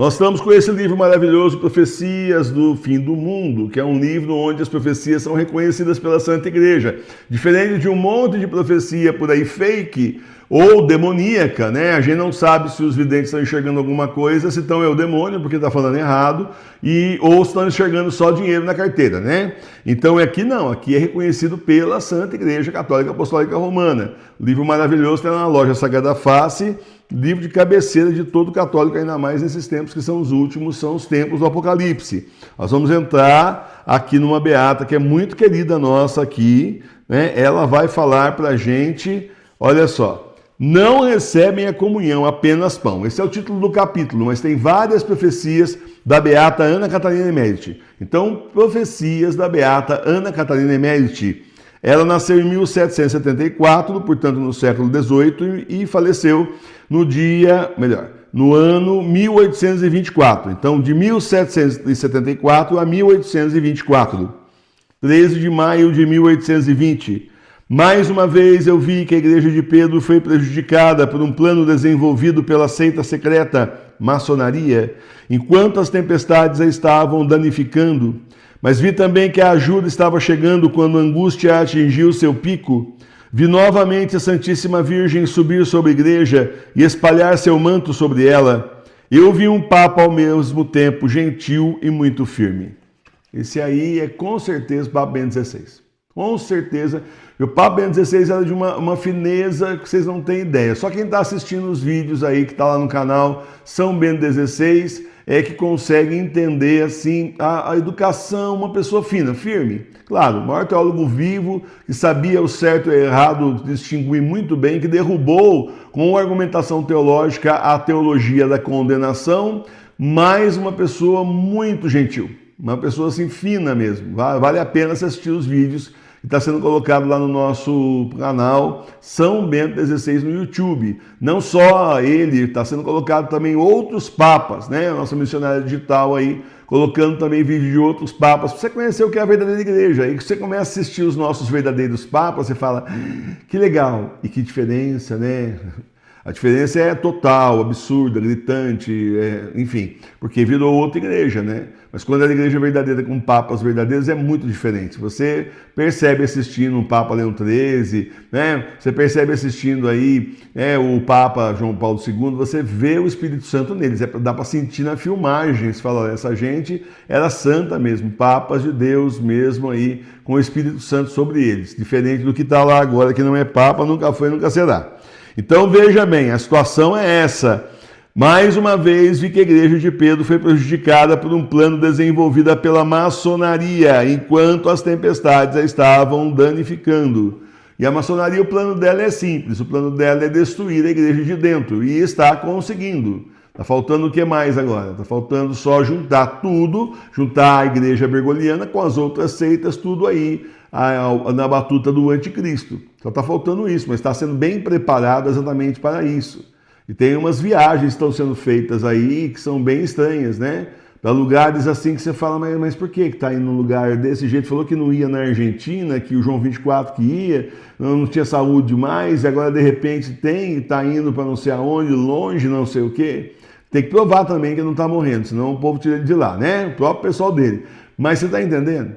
Nós estamos com esse livro maravilhoso, Profecias do Fim do Mundo, que é um livro onde as profecias são reconhecidas pela Santa Igreja. Diferente de um monte de profecia por aí fake ou demoníaca, né? A gente não sabe se os videntes estão enxergando alguma coisa, se estão é o demônio, porque está falando errado, ou estão enxergando só dinheiro na carteira, né? Então aqui não, aqui é reconhecido pela Santa Igreja Católica Apostólica Romana. O livro maravilhoso está na loja Sagrada Face, livro de cabeceira de todo católico, ainda mais nesses tempos que são os últimos, são os tempos do Apocalipse. Nós vamos entrar aqui numa beata que é muito querida nossa aqui, né? Ela vai falar para a gente, olha só, não recebem a comunhão, apenas pão. Esse é o título do capítulo, mas tem várias profecias da beata Ana Catarina Emérite. Então, profecias da beata Ana Catarina Emérite. Ela nasceu em 1774, portanto no século XVIII, e faleceu no ano 1824. Então, de 1774 a 1824. 13 de maio de 1820. Mais uma vez eu vi que a igreja de Pedro foi prejudicada por um plano desenvolvido pela seita secreta maçonaria, enquanto as tempestades a estavam danificando. Mas vi também que a ajuda estava chegando quando a angústia atingiu seu pico. Vi novamente a Santíssima Virgem subir sobre a igreja e espalhar seu manto sobre ela. Eu vi um Papa ao mesmo tempo gentil e muito firme. Esse aí é com certeza o Papa Bento XVI. Com certeza. E o Papa Bento XVI era de uma fineza que vocês não têm ideia. Só quem está assistindo os vídeos aí que está lá no canal São Bento XVI é que consegue entender assim a educação, uma pessoa fina, firme. Claro, o maior teólogo vivo, que sabia o certo e o errado, distinguir muito bem, que derrubou com argumentação teológica a teologia da condenação, mas uma pessoa muito gentil, uma pessoa assim fina mesmo. Vale a pena assistir os vídeos que está sendo colocado lá no nosso canal São Bento XVI no YouTube. Não só ele, está sendo colocado também outros papas, né? A nossa missionária digital aí, colocando também vídeo de outros papas, para você conhecer o que é a verdadeira igreja. Aí que você começa a assistir os nossos verdadeiros papas, você fala, que legal, e que diferença, né? A diferença é total, absurda, gritante, enfim, porque virou outra igreja, né? Mas quando é a igreja verdadeira com papas verdadeiros é muito diferente. Você percebe assistindo o Papa Leão XIII, né? Você percebe assistindo aí o Papa João Paulo II, você vê o Espírito Santo neles. Dá para sentir na filmagem, você fala, essa gente era santa mesmo, papas de Deus mesmo aí, com o Espírito Santo sobre eles. Diferente do que está lá agora, que não é papa, nunca foi, nunca será. Então veja bem, a situação é essa. Mais uma vez vi que a igreja de Pedro foi prejudicada por um plano desenvolvido pela maçonaria, enquanto as tempestades a estavam danificando. E a maçonaria, o plano dela é simples, o plano dela é destruir a igreja de dentro, e está conseguindo. Está faltando o que mais agora? Está faltando só juntar tudo, juntar a igreja bergoliana com as outras seitas, tudo aí na batuta do anticristo. Só está faltando isso, mas está sendo bem preparado exatamente para isso. E tem umas viagens que estão sendo feitas aí que são bem estranhas, né? Para lugares assim que você fala, mas por que está indo num lugar desse jeito? Falou que não ia na Argentina, que o João 24 que ia, não tinha saúde mais, e agora de repente está indo para não sei aonde, longe, não sei o quê. Tem que provar também que não está morrendo, senão o povo tira ele de lá, né? O próprio pessoal dele. Mas você está entendendo?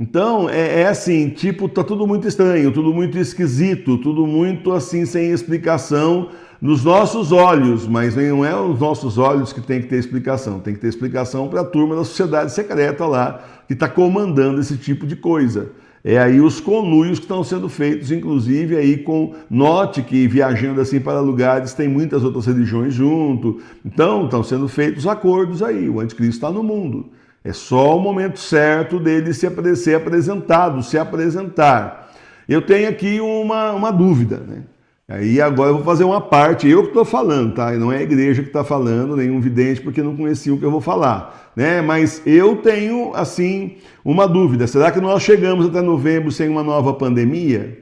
Então, é assim, tipo, tá tudo muito estranho, tudo muito esquisito, tudo muito assim, sem explicação nos nossos olhos, mas não é os nossos olhos que tem que ter explicação, tem que ter explicação para a turma da sociedade secreta lá, que está comandando esse tipo de coisa. É aí os conluios que estão sendo feitos, inclusive aí com, note que viajando assim para lugares tem muitas outras religiões junto, então estão sendo feitos acordos aí, o anticristo está no mundo. É só o momento certo dele ser apresentado, se apresentar. Eu tenho aqui uma dúvida, né? Aí agora eu vou fazer uma parte, eu que estou falando, tá? Não é a igreja que está falando, nenhum vidente, porque não conhecia o que eu vou falar, né? Mas eu tenho, assim, uma dúvida. Será que nós chegamos até novembro sem uma nova pandemia?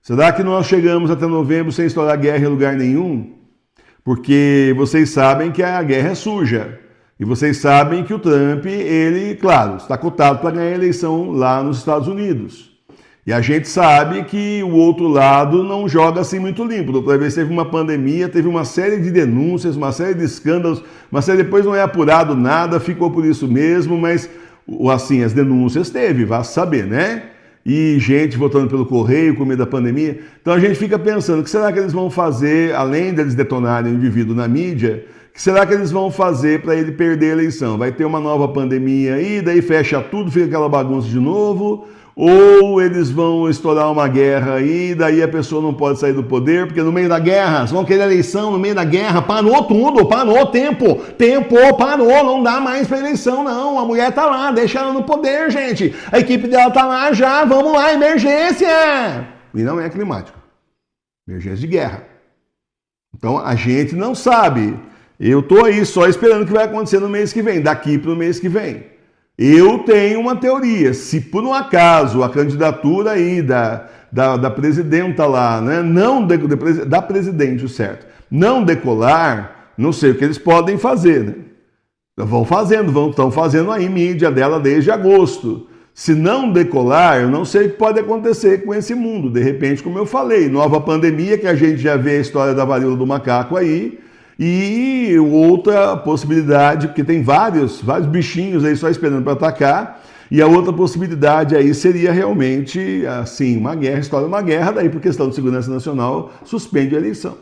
Será que nós chegamos até novembro sem estourar guerra em lugar nenhum? Porque vocês sabem que a guerra é suja. E vocês sabem que o Trump, ele, claro, está cotado para ganhar a eleição lá nos Estados Unidos. E a gente sabe que o outro lado não joga assim muito limpo. Da outra vez teve uma pandemia, teve uma série de denúncias, uma série de escândalos, uma série depois não é apurado nada, ficou por isso mesmo, mas assim, as denúncias teve, vá saber, né? E gente votando pelo correio com medo da pandemia. Então a gente fica pensando, o que será que eles vão fazer, além deles detonarem o indivíduo na mídia, o que será que eles vão fazer para ele perder a eleição? Vai ter uma nova pandemia aí, daí fecha tudo, fica aquela bagunça de novo, ou eles vão estourar uma guerra aí, daí a pessoa não pode sair do poder, porque no meio da guerra, eles vão querer eleição no meio da guerra, parou tudo, parou, tempo, parou, não dá mais para eleição não, a mulher tá lá, deixa ela no poder, gente, a equipe dela tá lá já, vamos lá, emergência! E não é climático, emergência de guerra. Então a gente não sabe, eu tô aí só esperando o que vai acontecer no mês que vem, daqui para o mês que vem. Eu tenho uma teoria, se por um acaso a candidatura aí da presidenta lá, né, da presidente, o certo, não decolar, não sei o que eles podem fazer, né? Estão fazendo aí mídia dela desde agosto. Se não decolar, eu não sei o que pode acontecer com esse mundo. De repente, como eu falei, nova pandemia, que a gente já vê a história da varíola do macaco aí, e outra possibilidade, porque tem vários bichinhos aí só esperando para atacar, e a outra possibilidade aí seria realmente, assim, uma guerra, história de uma guerra, daí por questão de segurança nacional, suspende a eleição.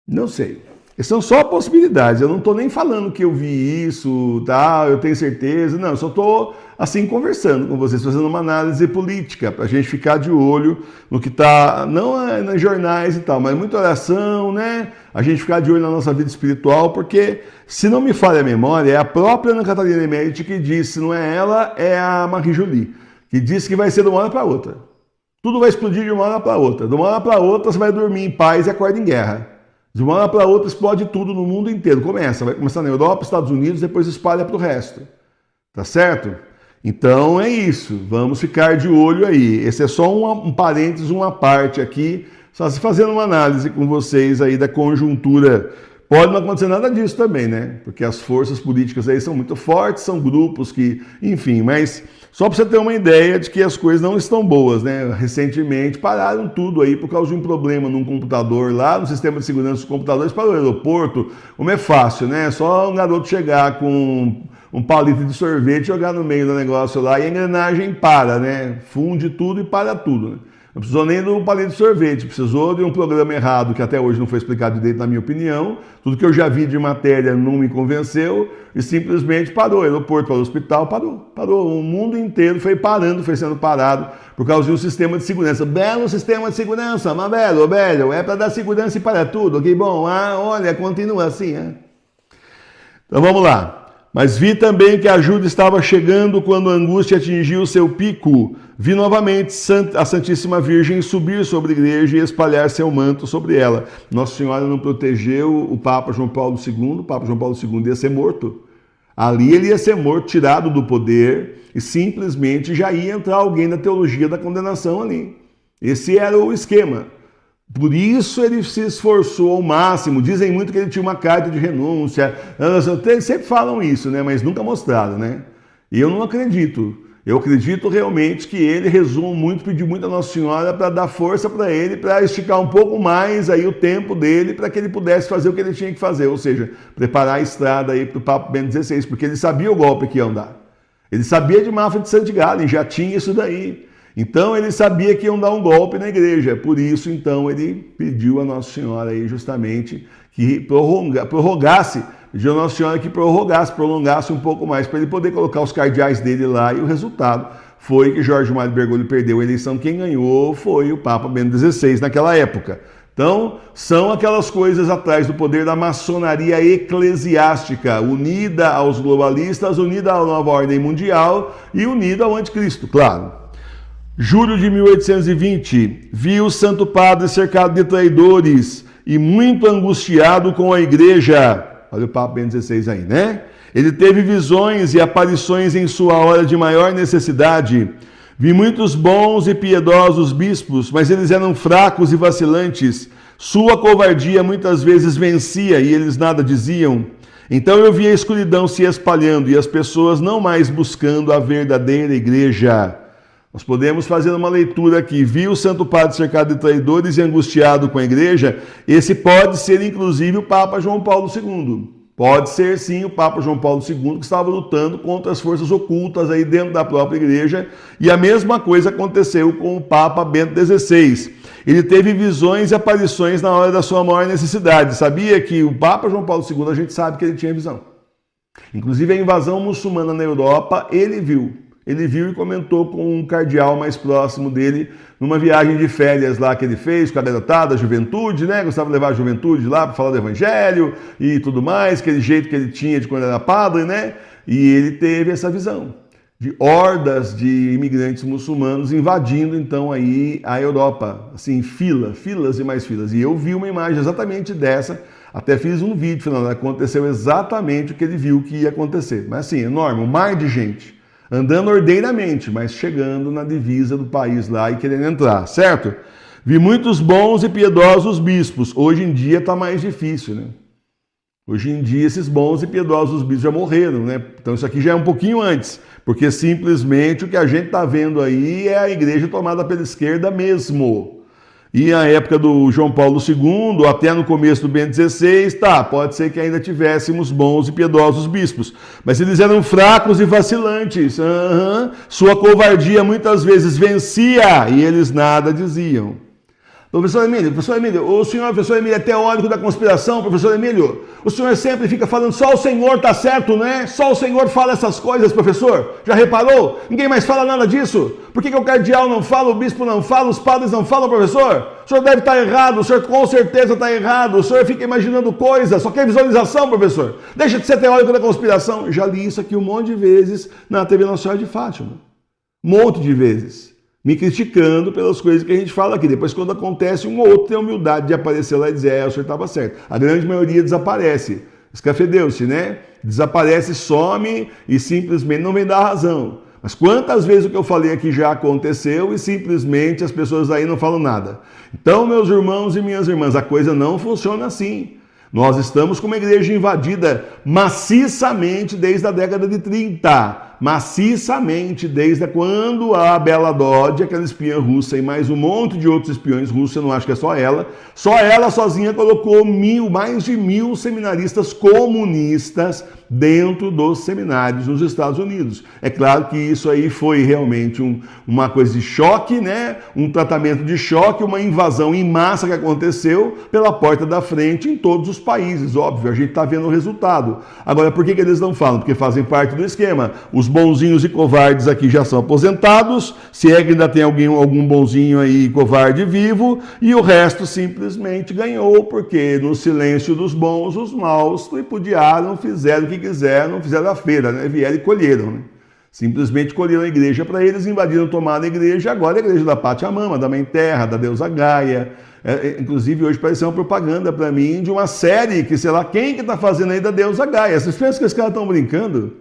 Não sei. São só possibilidades, eu não estou nem falando que eu vi isso, tá? Eu tenho certeza, não, eu só estou assim conversando com vocês, fazendo uma análise política, para a gente ficar de olho no que está, não nos jornais e tal, mas muita oração, né? A gente ficar de olho na nossa vida espiritual, porque, se não me falha a memória, é a própria Ana Catarina Emmerich que disse, não é ela, é a Marie Julie, que disse que vai ser de uma hora para outra. Tudo vai explodir de uma hora para outra. De uma hora para outra você vai dormir em paz e acorda em guerra. De uma hora para outra explode tudo no mundo inteiro. Vai começar na Europa, Estados Unidos, depois espalha para o resto. Tá certo? Então é isso. Vamos ficar de olho aí. Esse é só um parênteses, uma parte aqui, só se fazendo uma análise com vocês aí da conjuntura. Pode não acontecer nada disso também, né? Porque as forças políticas aí são muito fortes, são grupos que, enfim, mas só para você ter uma ideia de que as coisas não estão boas, né? Recentemente pararam tudo aí por causa de um problema num computador lá, no sistema de segurança dos computadores para o aeroporto. Como é fácil, né? Só um garoto chegar com um palito de sorvete, jogar no meio do negócio lá e a engrenagem para, né? Funde tudo e para tudo, né? Não precisou nem do palito de sorvete, precisou de um programa errado que até hoje não foi explicado direito, na minha opinião. Tudo que eu já vi de matéria não me convenceu e simplesmente parou. O aeroporto, para o hospital, parou. O mundo inteiro foi sendo parado por causa de um sistema de segurança. Belo sistema de segurança, mas velho, é para dar segurança e para tudo. Que bom, olha, continua assim. Então vamos lá. Mas vi também que a ajuda estava chegando quando a angústia atingiu seu pico. Vi novamente a Santíssima Virgem subir sobre a igreja e espalhar seu manto sobre ela. Nossa Senhora não protegeu o Papa João Paulo II. O Papa João Paulo II ia ser morto. Ali ele ia ser morto, tirado do poder, e simplesmente já ia entrar alguém na teologia da condenação ali. Esse era o esquema. Por isso ele se esforçou ao máximo. Dizem muito que ele tinha uma carta de renúncia. Eles sempre falam isso, né? Mas nunca mostraram, né? E eu não acredito. Eu acredito realmente que ele rezou muito, pediu muito a Nossa Senhora para dar força para ele, para esticar um pouco mais aí o tempo dele, para que ele pudesse fazer o que ele tinha que fazer, ou seja, preparar a estrada aí para o Papa Bento XVI, porque ele sabia o golpe que ia dar. Ele sabia de Mafra de St. Gallen, já tinha isso daí. Então ele sabia que iam dar um golpe na igreja, por isso então ele pediu a Nossa Senhora aí justamente que prorrogasse, pediu a Nossa Senhora que prolongasse um pouco mais, para ele poder colocar os cardeais dele lá, e o resultado foi que Jorge Mário Bergoglio perdeu a eleição, quem ganhou foi o Papa Bento XVI naquela época. Então, são aquelas coisas atrás do poder da maçonaria eclesiástica, unida aos globalistas, unida à nova ordem mundial e unida ao anticristo, claro. Julho de 1820, viu o Santo Padre cercado de traidores e muito angustiado com a igreja. Olha o Papa Bento XVI aí, né? Ele teve visões e aparições em sua hora de maior necessidade. Vi muitos bons e piedosos bispos, mas eles eram fracos e vacilantes. Sua covardia muitas vezes vencia e eles nada diziam. Então eu vi a escuridão se espalhando e as pessoas não mais buscando a verdadeira igreja. Nós podemos fazer uma leitura aqui. Viu o Santo Padre cercado de traidores e angustiado com a igreja? Esse pode ser, inclusive, o Papa João Paulo II. Pode ser, sim, o Papa João Paulo II, que estava lutando contra as forças ocultas aí dentro da própria igreja. E a mesma coisa aconteceu com o Papa Bento XVI. Ele teve visões e aparições na hora da sua maior necessidade. Sabia que o Papa João Paulo II, a gente sabe que ele tinha visão. Inclusive a invasão muçulmana na Europa, ele viu. Ele viu e comentou com um cardeal mais próximo dele, numa viagem de férias lá que ele fez, com a garotada, a juventude, né? Gostava de levar a juventude lá para falar do evangelho e tudo mais, aquele jeito que ele tinha de quando era padre, né? E ele teve essa visão de hordas de imigrantes muçulmanos invadindo então aí a Europa, assim, filas e mais filas. E eu vi uma imagem exatamente dessa, até fiz um vídeo falando, aconteceu exatamente o que ele viu que ia acontecer. Mas assim, enorme, um mar de gente. Andando ordeiramente, mas chegando na divisa do país lá e querendo entrar, certo? Vi muitos bons e piedosos bispos. Hoje em dia está mais difícil, né? Hoje em dia esses bons e piedosos bispos já morreram, né? Então isso aqui já é um pouquinho antes, porque simplesmente o que a gente está vendo aí é a igreja tomada pela esquerda mesmo. E na época do João Paulo II, até no começo do Bento XVI, pode ser que ainda tivéssemos bons e piedosos bispos. Mas eles eram fracos e vacilantes. Sua covardia muitas vezes vencia e eles nada diziam. Professor Emílio, o senhor, professor Emílio, é teórico da conspiração, professor Emílio. O senhor sempre fica falando, só o senhor está certo, né? Só o senhor fala essas coisas, professor. Já reparou? Ninguém mais fala nada disso. Por que o cardeal não fala, o bispo não fala, os padres não falam, professor? O senhor deve estar errado, o senhor com certeza está errado. O senhor fica imaginando coisas, só quer visualização, professor. Deixa de ser teórico da conspiração. Já li isso aqui um monte de vezes na TV Nossa Senhora de Fátima. Um monte de vezes. Me criticando pelas coisas que a gente fala aqui. Depois, quando acontece, um ou outro tem a humildade de aparecer lá e dizer, o senhor estava certo. A grande maioria desaparece. Escafedeu-se, né? Desaparece, some e simplesmente não vem dar razão. Mas quantas vezes o que eu falei aqui já aconteceu e simplesmente as pessoas aí não falam nada. Então, meus irmãos e minhas irmãs, a coisa não funciona assim. Nós estamos com uma igreja invadida maciçamente desde a década de 30. Maciçamente, desde quando a Bela Dodge, aquela espiã russa, e mais um monte de outros espiões russos, eu não acho que é só ela sozinha colocou mais de 1000 seminaristas comunistas dentro dos seminários nos Estados Unidos. É claro que isso aí foi realmente uma coisa de choque, né? Um tratamento de choque, uma invasão em massa que aconteceu pela porta da frente em todos os países, óbvio, a gente está vendo o resultado. Agora, por que eles não falam? Porque fazem parte do esquema. Os bonzinhos e covardes aqui já são aposentados, se é que ainda tem algum bonzinho aí covarde vivo, e o resto simplesmente ganhou, porque no silêncio dos bons, os maus tripudiaram, fizeram o que quiseram, fizeram a feira, né? Vieram e colheram, né? Simplesmente colheram a igreja para eles, invadiram, tomaram a igreja, agora é a igreja da Pátria Mama, da Mãe Terra, da deusa Gaia. Inclusive hoje pareceu uma propaganda para mim de uma série que sei lá quem que está fazendo aí da deusa Gaia. Vocês pensam que esses caras estão brincando?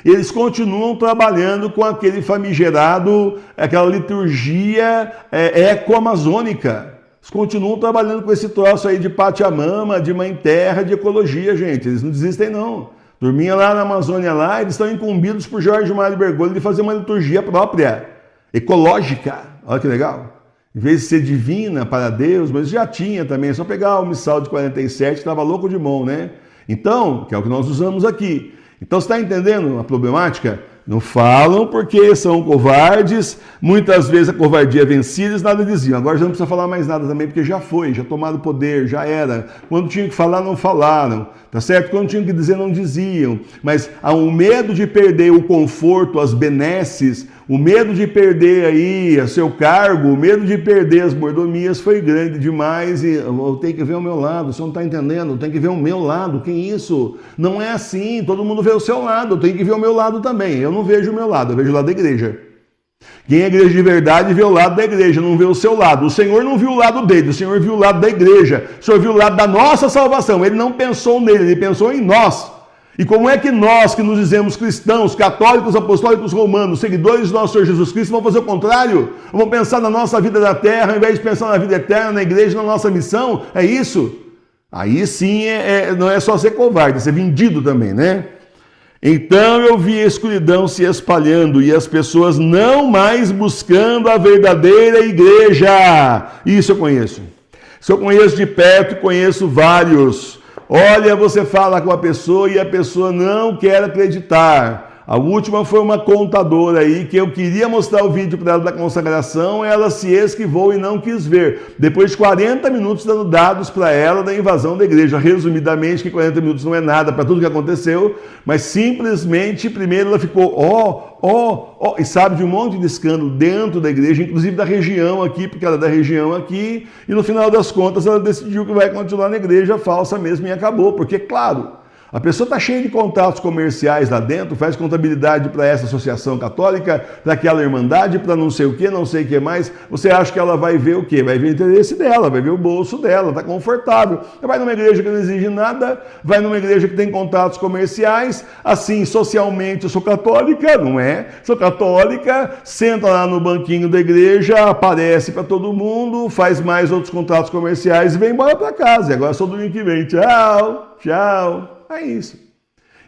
Eles continuam trabalhando com aquele famigerado, aquela liturgia ecoamazônica. Eles continuam trabalhando com esse troço aí de Pátria Mama, de Mãe Terra, de ecologia, gente. Eles não desistem, não. Turminha lá na Amazônia, lá, eles estão incumbidos por Jorge Mário Bergoglio de fazer uma liturgia própria, ecológica. Olha que legal. Em vez de ser divina para Deus, mas já tinha também. É só pegar o missal de 47, que estava louco de mão, né? Então, que é o que nós usamos aqui. Então, você está entendendo a problemática? Não falam porque são covardes, muitas vezes a covardia é vencida, eles nada diziam. Agora já não precisa falar mais nada também, porque já foi, já tomaram o poder, já era. Quando tinham que falar, não falaram, tá certo? Quando tinham que dizer, não diziam. Mas o medo de perder o conforto, as benesses, o medo de perder aí o seu cargo, o medo de perder as mordomias foi grande demais e eu tenho que ver o meu lado, você não está entendendo, eu tenho que ver o meu lado, que isso? Não é assim, todo mundo vê o seu lado, eu tenho que ver o meu lado também. Eu não vejo o meu lado, eu vejo o lado da igreja. Quem é igreja de verdade vê o lado da igreja, não vê o seu lado. O Senhor não viu o lado dele, o Senhor viu o lado da igreja. O Senhor viu o lado da nossa salvação, Ele não pensou nele, Ele pensou em nós. E como é que nós, que nos dizemos cristãos, católicos, apostólicos, romanos, seguidores do nosso Senhor Jesus Cristo, vamos fazer o contrário? Vamos pensar na nossa vida da terra, ao invés de pensar na vida eterna, na igreja, na nossa missão? É isso? Aí sim, não é só ser covarde, é ser vendido também, né? Então eu vi a escuridão se espalhando e as pessoas não mais buscando a verdadeira igreja. Isso eu conheço. Isso eu conheço de perto, conheço vários. Olha, você fala com a pessoa e a pessoa não quer acreditar. A última foi uma contadora aí que eu queria mostrar o vídeo para ela da consagração, ela se esquivou e não quis ver. Depois de 40 minutos dando dados para ela da invasão da igreja. Resumidamente, que 40 minutos não é nada para tudo que aconteceu, mas simplesmente, primeiro ela ficou, e sabe de um monte de escândalo dentro da igreja, inclusive da região aqui, porque ela é da região aqui, e no final das contas ela decidiu que vai continuar na igreja falsa mesmo e acabou, porque, claro, a pessoa está cheia de contatos comerciais lá dentro, faz contabilidade para essa associação católica, para aquela irmandade, para não sei o que, não sei o que mais. Você acha que ela vai ver o quê? Vai ver o interesse dela, vai ver o bolso dela, está confortável. Vai numa igreja que não exige nada, vai numa igreja que tem contatos comerciais, assim, socialmente eu sou católica, não é? Sou católica, senta lá no banquinho da igreja, aparece para todo mundo, faz mais outros contatos comerciais e vem embora para casa. E agora só domingo que vem. Tchau, tchau. É isso.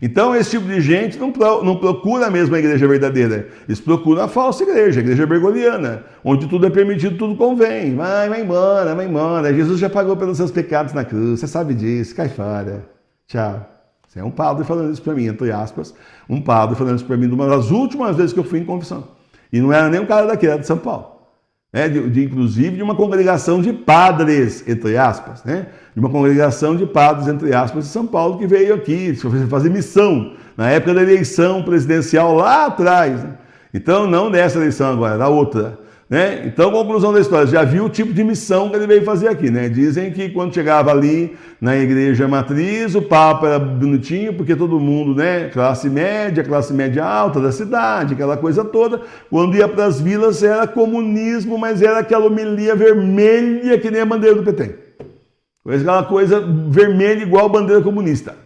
Então, esse tipo de gente não procura a mesma igreja verdadeira. Eles procuram a falsa igreja, a igreja bergoliana, onde tudo é permitido, tudo convém. Vai embora, vai embora. Jesus já pagou pelos seus pecados na cruz, você sabe disso, cai fora. Tchau. Isso é um padre falando isso para mim, entre aspas. Um padre falando isso para mim de uma das últimas vezes que eu fui em confissão. E não era nem um cara daqui, era de São Paulo. Inclusive de uma congregação de padres, entre aspas, né? De uma congregação de padres, entre aspas, de São Paulo, que veio aqui fazer missão, na época da eleição presidencial lá atrás. Né? Então, não dessa eleição agora, da outra. Né? Então, conclusão da história, já viu o tipo de missão que ele veio fazer aqui. Né? Dizem que quando chegava ali na igreja matriz, o Papa era bonitinho, porque todo mundo, né, classe média alta da cidade, aquela coisa toda. Quando ia para as vilas era comunismo, mas era aquela homilia vermelha que nem a bandeira do PT. Aquela coisa vermelha igual a bandeira comunista.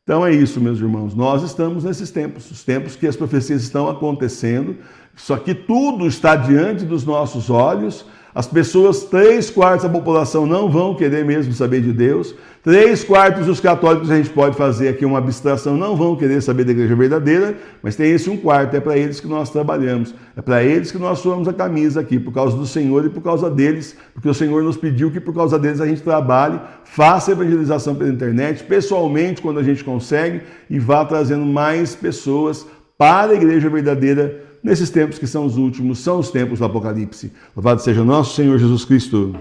Então é isso, meus irmãos. Nós estamos nesses tempos, os tempos que as profecias estão acontecendo. Só que tudo está diante dos nossos olhos. As pessoas, 3/4 da população não vão querer mesmo saber de Deus. 3/4 dos católicos, a gente pode fazer aqui uma abstração, não vão querer saber da igreja verdadeira, mas tem esse 1/4, é para eles que nós trabalhamos. É para eles que nós suamos a camisa aqui, por causa do Senhor e por causa deles, porque o Senhor nos pediu que por causa deles a gente trabalhe, faça evangelização pela internet, pessoalmente, quando a gente consegue, e vá trazendo mais pessoas para a igreja verdadeira nesses tempos que são os últimos, são os tempos do Apocalipse. Louvado seja nosso Senhor Jesus Cristo.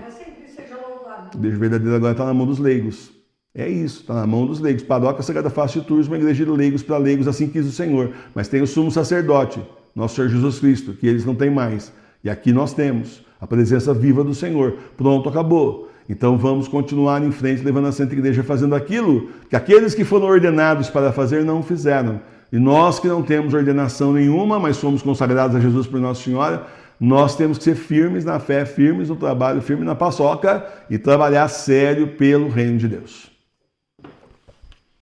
A igreja verdadeira agora está na mão dos leigos. É isso, está na mão dos leigos. Paróquia Sagrada Face de Tours, uma igreja de leigos para leigos, assim quis o Senhor. Mas tem o sumo sacerdote, nosso Senhor Jesus Cristo, que eles não têm mais. E aqui nós temos a presença viva do Senhor. Pronto, acabou. Então vamos continuar em frente, levando a Santa Igreja, fazendo aquilo que aqueles que foram ordenados para fazer não fizeram. E nós que não temos ordenação nenhuma, mas somos consagrados a Jesus por Nossa Senhora, nós temos que ser firmes na fé, firmes no trabalho, firmes na paçoca e trabalhar sério pelo reino de Deus.